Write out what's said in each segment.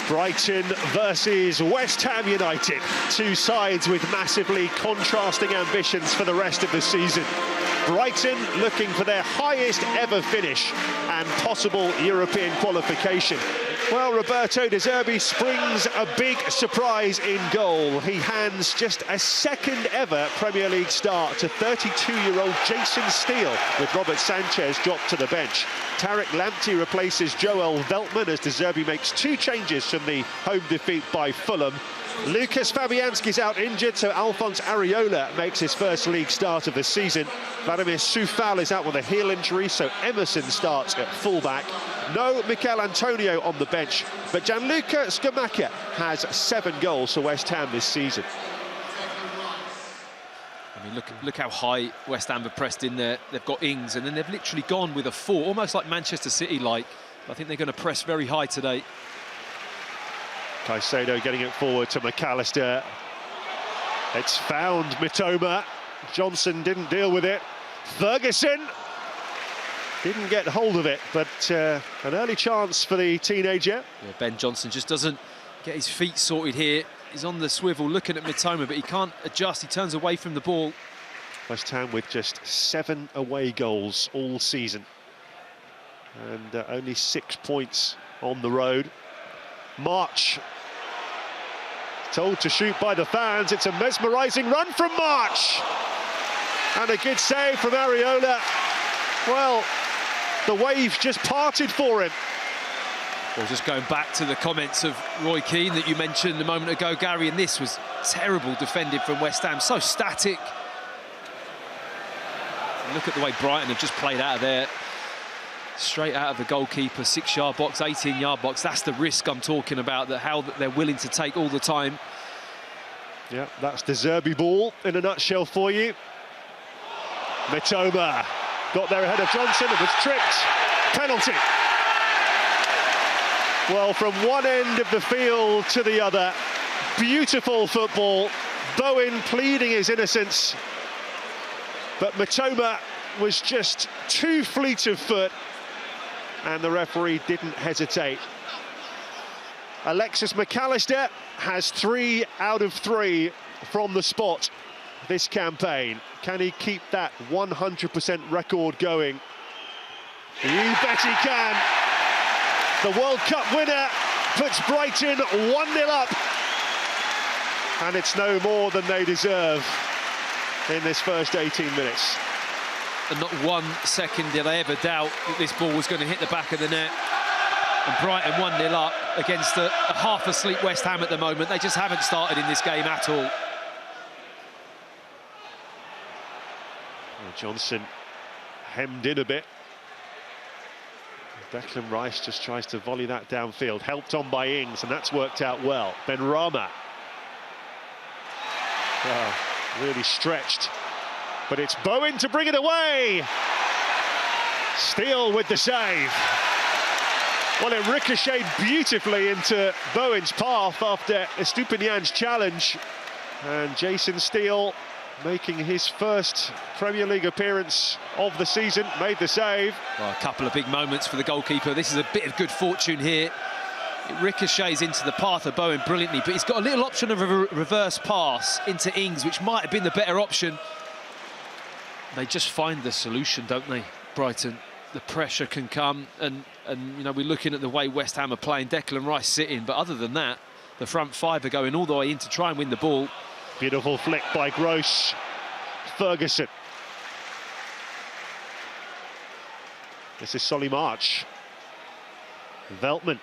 Brighton versus West Ham United. Two sides with massively contrasting ambitions for the rest of the season. Brighton looking for their highest ever finish and possible European qualification. Well, Roberto De Zerbi springs a big surprise in goal. He hands just a second ever Premier League start to 32-year-old Jason Steele, with Robert Sanchez dropped to the bench. Tariq Lamptey replaces Joel Veltman as De Zerbi makes two changes from the home defeat by Fulham. Lucas Fabianski's out injured, so Alphonse Areola makes his first league start of the season. Vladimir Soufal is out with a heel injury, so Emerson starts at fullback. No Mikel Antonio on the bench, but Gianluca Scamacca has 7 goals for West Ham this season. I mean, look how high West Ham have pressed in there. They've got Ings, and then they've literally gone with a 4, almost like Manchester City-like. I think they're going to press very high today. Caicedo getting it forward to McAllister. It's found Mitoma. Johnson didn't deal with it. Ferguson didn't get hold of it, but an early chance for the teenager. Yeah, Ben Johnson just doesn't get his feet sorted here. He's on the swivel looking at Mitoma, but he can't adjust. He turns away from the ball. West Ham with just 7 away goals all season. And only 6 points on the road. March told to shoot by the fans. It's a mesmerising run from March. And a good save from Areola. Well, the wave just parted for him. Well, just going back to the comments of Roy Keane that you mentioned a moment ago, Gary, and this was terrible defending from West Ham, so static. And look at the way Brighton have just played out of there. Straight out of the goalkeeper, 6-yard box, 18-yard box. That's the risk I'm talking about, that how they're willing to take all the time. Yeah, that's the Zerbi ball in a nutshell for you. Mitoma got there ahead of Johnson and was tripped. Penalty. Well, from one end of the field to the other, beautiful football. Bowen pleading his innocence, but Mitoma was just too fleet of foot, and the referee didn't hesitate. Alexis McAllister has 3 out of 3 from the spot this campaign. Can he keep that 100% record going? You bet he can. The World Cup winner puts Brighton 1-0 up. And it's no more than they deserve in this first 18 minutes. And not 1 second did I ever doubt that this ball was going to hit the back of the net. And Brighton 1-0 up against a half-asleep West Ham at the moment. They just haven't started in this game at all. Johnson hemmed in a bit. Declan Rice just tries to volley that downfield, helped on by Ings, and that's worked out well. Benrahma. Oh, really stretched. But it's Bowen to bring it away. Steele with the save. Well, it ricocheted beautifully into Bowen's path after Estupinian's challenge. And Jason Steele, making his first Premier League appearance of the season, made the save. Well, a couple of big moments for the goalkeeper. This is a bit of good fortune here. It ricochets into the path of Bowen brilliantly, but he's got a little option of a reverse pass into Ings, which might have been the better option. They just find the solution, don't they, Brighton? The pressure can come, and you know, we're looking at the way West Ham are playing. Declan Rice sitting, but other than that, the front 5 are going all the way in to try and win the ball. Beautiful flick by Gross. Ferguson. This is Solly March. Veltman.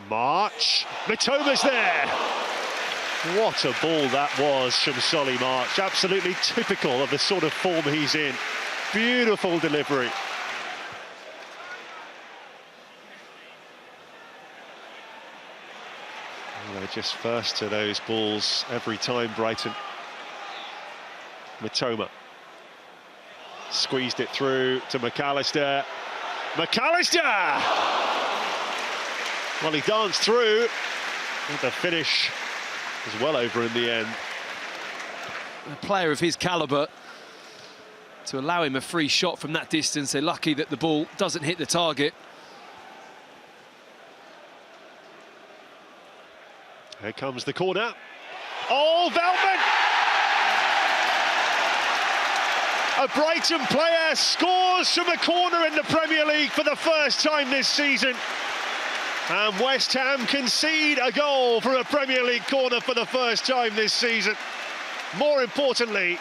March. Mitoma's there. What a ball that was from Solly March. Absolutely typical of the sort of form he's in. Beautiful delivery. They're just first to those balls every time, Brighton. Mitoma squeezed it through to McAllister. McAllister! Well, he danced through, and the finish was well over in the end. A player of his calibre to allow him a free shot from that distance. They're lucky that the ball doesn't hit the target. Here comes the corner. Oh, Welbeck! A Brighton player scores from a corner in the Premier League for the first time this season. And West Ham concede a goal from a Premier League corner for the first time this season. More importantly,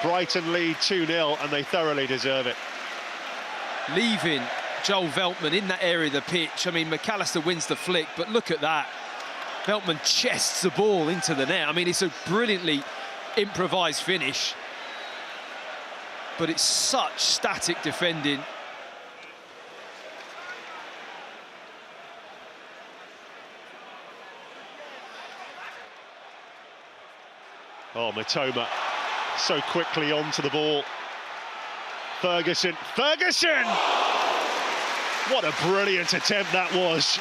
Brighton lead 2-0 and they thoroughly deserve it. Leaving Joel Veltman in that area of the pitch. I mean, McAllister wins the flick, but look at that. Veltman chests the ball into the net. I mean, it's a brilliantly improvised finish, but it's such static defending. Oh, Mitoma so quickly onto the ball. Ferguson! What a brilliant attempt that was.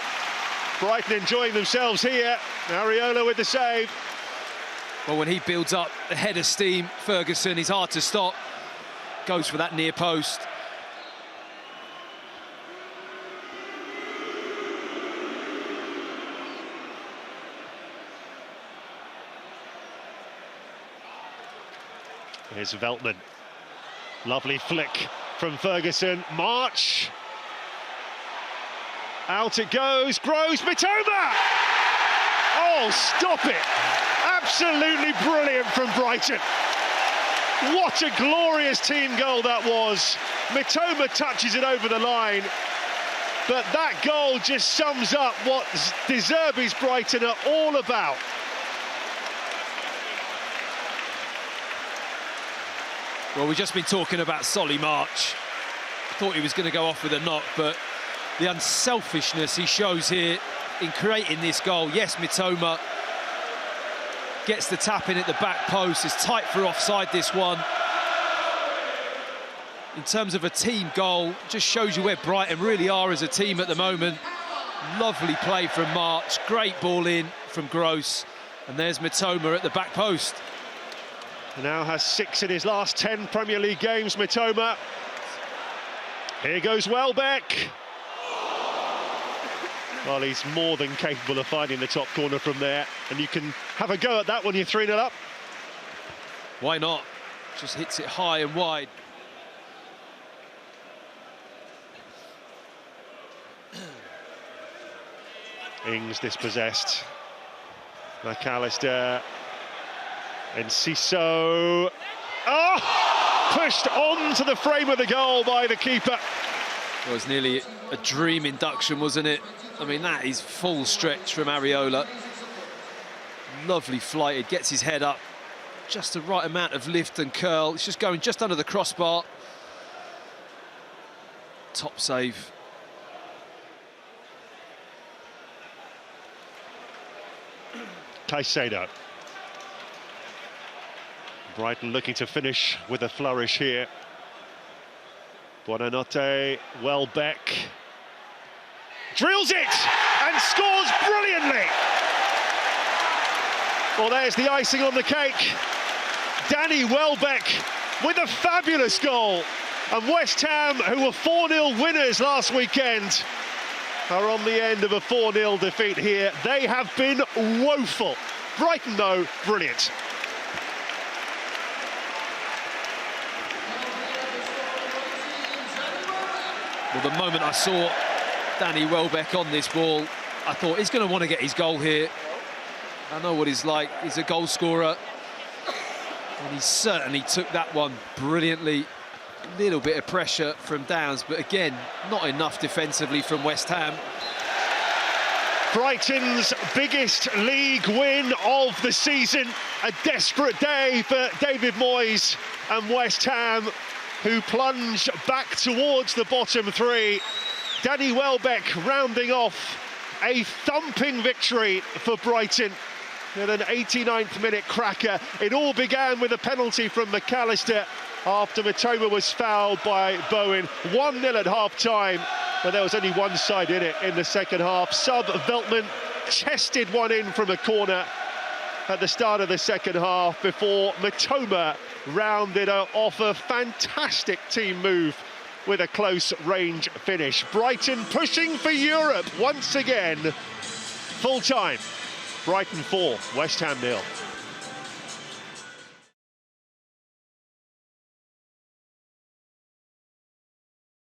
Brighton enjoying themselves here. Areola with the save. Well, when he builds up a head of steam, Ferguson, he's hard to stop. Goes for that near post. Here's Veltman. Lovely flick from Ferguson. March. Out it goes. Gross. Mitoma! Oh, stop it. Absolutely brilliant from Brighton. What a glorious team goal that was. Mitoma touches it over the line. But that goal just sums up what De Zerbi's Brighton are all about. Well, we've just been talking about Solly March. Thought he was going to go off with a knock, but the unselfishness he shows here in creating this goal. Yes, Mitoma gets the tap in at the back post. It's tight for offside, this one. In terms of a team goal, just shows you where Brighton really are as a team at the moment. Lovely play from March, great ball in from Gross, and there's Mitoma at the back post. Now has 6 in his last 10 Premier League games, Mitoma. Here goes Welbeck. Well, he's more than capable of finding the top corner from there, and you can have a go at that when you're 3-0 up. Why not? Just hits it high and wide. Ings dispossessed. McAllister. And Ciso. Oh! Pushed onto the frame of the goal by the keeper. It was nearly a dream induction, wasn't it? I mean, that is full stretch from Areola. Lovely flighted, gets his head up. Just the right amount of lift and curl. It's just going just under the crossbar. Top save. Caicedo. Brighton looking to finish with a flourish here. Buonanotte, Welbeck. Drills it and scores brilliantly. Well, there's the icing on the cake. Danny Welbeck with a fabulous goal. And West Ham, who were 4-0 winners last weekend, are on the end of a 4-0 defeat here. They have been woeful. Brighton, though, brilliant. Well, the moment I saw Danny Welbeck on this ball, I thought he's going to want to get his goal here. I know what he's like. He's a goal scorer. And he certainly took that one brilliantly. A little bit of pressure from Downs, but again, not enough defensively from West Ham. Brighton's biggest league win of the season. A desperate day for David Moyes and West Ham, who plunge back towards the bottom 3. Danny Welbeck rounding off a thumping victory for Brighton with an 89th minute cracker. It all began with a penalty from McAllister after Mitoma was fouled by Bowen. 1-0 at half-time, but there was only one side in it in the second half. Sub Veltman chested one in from a corner at the start of the second half before Mitoma rounded off a fantastic team move with a close range finish. Brighton pushing for Europe once again. Full time, Brighton 4, West Ham 0.